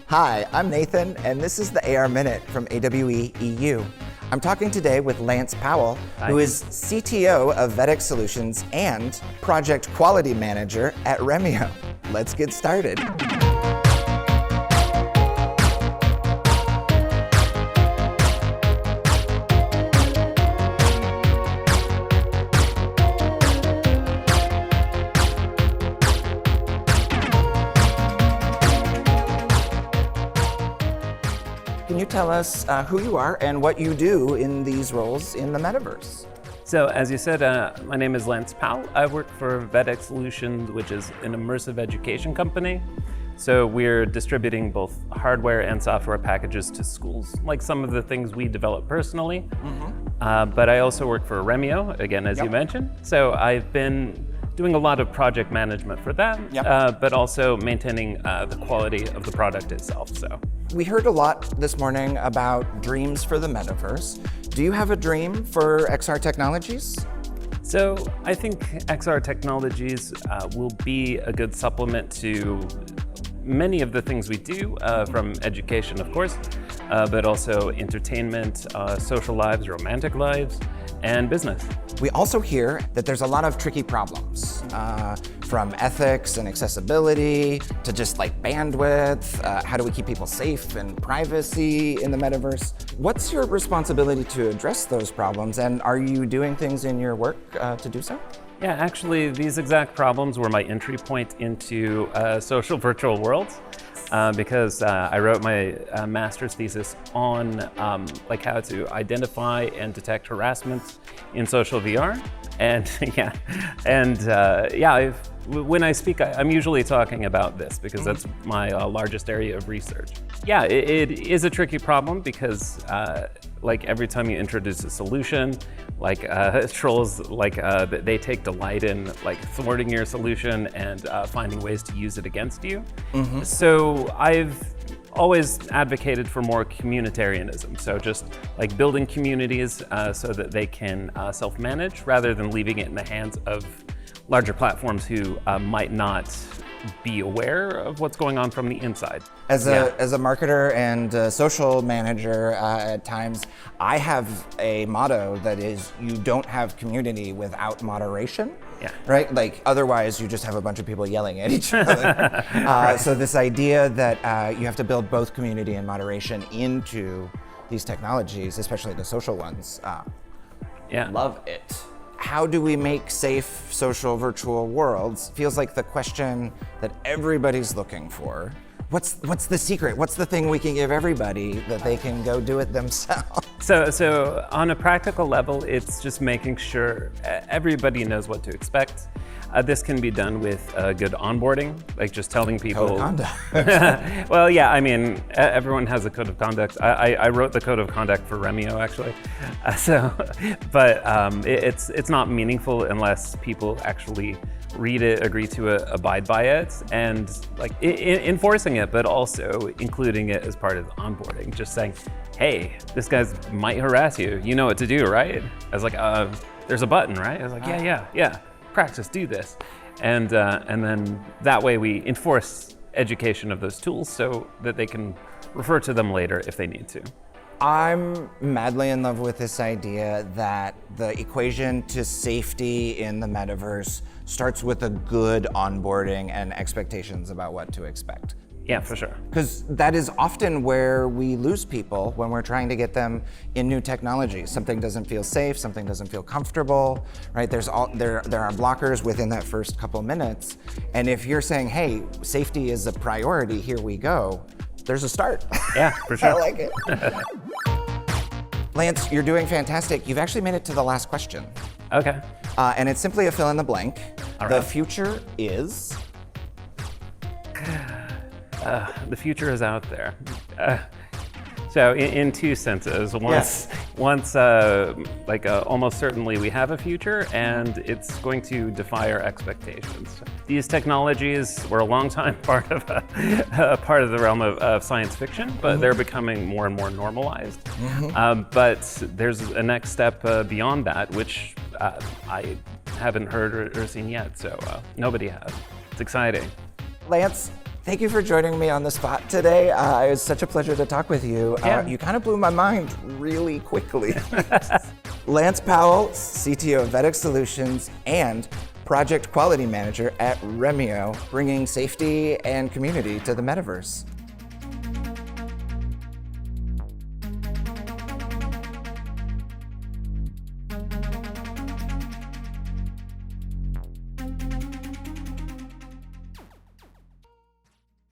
Hi, I'm Nathan, and this is the AR Minute from AWE EU. I'm talking today with Lance Powell, who is CTO of Vedex Solutions and Project Quality Manager at Remio. Let's get started. Can you tell us who you are and what you do in these roles in the Metaverse? So as you said, my name is Lance Powell. I work for Vedex Solutions, which is an immersive education company. So we're distributing both hardware and software packages to schools, like some of the things we develop personally. But I also work for Remio, again, as you mentioned. So I've been doing a lot of project management for them, but also maintaining the quality of the product itself. So we heard a lot this morning about dreams for the Metaverse. Do you have a dream for XR technologies? So I think XR technologies will be a good supplement to many of the things we do, from education, of course, but also entertainment, social lives, romantic lives, and business. We also hear that there's a lot of tricky problems, from ethics and accessibility to just like bandwidth. How do we keep people safe and privacy in the Metaverse? What's your responsibility to address those problems, and are you doing things in your work to do so? Yeah, actually, these exact problems were my entry point into social virtual worlds, because I wrote my master's thesis on like how to identify and detect harassment in social VR. And when I speak, I'm usually talking about this because that's my largest area of research. Yeah, it is a tricky problem because like every time you introduce a solution, like trolls, like they take delight in like thwarting your solution and finding ways to use it against you. So I've always advocated for more communitarianism. So just like building communities so that they can self-manage rather than leaving it in the hands of larger platforms who might not be aware of what's going on from the inside. As a marketer and a social manager at times, I have a motto that is, you don't have community without moderation. Right? Like otherwise you just have a bunch of people yelling at each other. So this idea that you have to build both community and moderation into these technologies, especially the social ones, love it. How do we make safe social virtual worlds? Feels like the question that everybody's looking for. What's the secret? What's the thing we can give everybody that they can go do it themselves? So on a practical level, it's just making sure everybody knows what to expect. This can be done with good onboarding, like just telling people. Code of conduct. Well, yeah, I mean, everyone has a code of conduct. I wrote the code of conduct for Remio, actually. But it's not meaningful unless people actually read it, agree to it, abide by it, and like enforcing it, but also including it as part of the onboarding. Just saying, hey, this guy might harass you. You know what to do, right? I was like, there's a button, right? I was like, yeah. Practice, do this. And then that way we enforce education of those tools so that they can refer to them later if they need to. I'm madly in love with this idea that the equation to safety in the Metaverse starts with a good onboarding and expectations about what to expect. Yeah, for sure. Because that is often where we lose people when we're trying to get them in new technology. Something doesn't feel safe, something doesn't feel comfortable, right? There are blockers within that first couple minutes. And if you're saying, hey, safety is a priority, here we go, there's a start. Yeah, for sure. I like it. Lance, you're doing fantastic. You've actually made it to the last question. Okay. And it's simply a fill in the blank. All right. The future is? The future is out there. So in two senses. Once almost certainly we have a future and it's going to defy our expectations. These technologies were a long time part of the realm of science fiction, but they're becoming more and more normalized. But there's a next step beyond that, which I haven't heard or seen yet, so nobody has. It's exciting. Lance, Thank you for joining me on the spot today. It was such a pleasure to talk with you. You kind of blew my mind really quickly. Lance Powell, CTO of Vedic Solutions and Project Quality Manager at Remio, bringing safety and community to the metaverse.